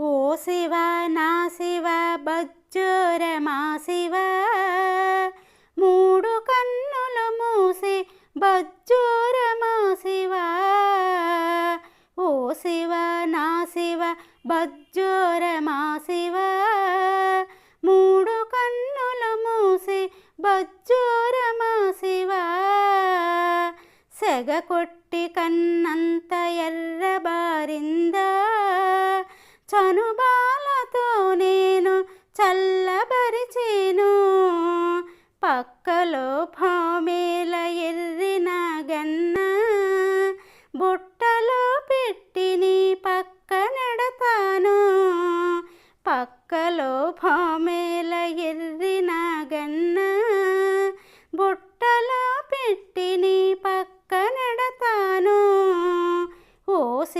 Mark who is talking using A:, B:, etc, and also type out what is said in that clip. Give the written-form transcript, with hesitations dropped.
A: ఓ శివ నా శివ బజ్జోర మా శివ, మూడు కన్నులు మూసి బజ్జోర మా శివ. ఓ శివ నా శివ బజ్జోర మా శివ, మూడు కన్నులు మూసి బజ్జోర మా శివ. సెగ కొట్టి కన్నంత ఎర్రబారిందా, చనుబా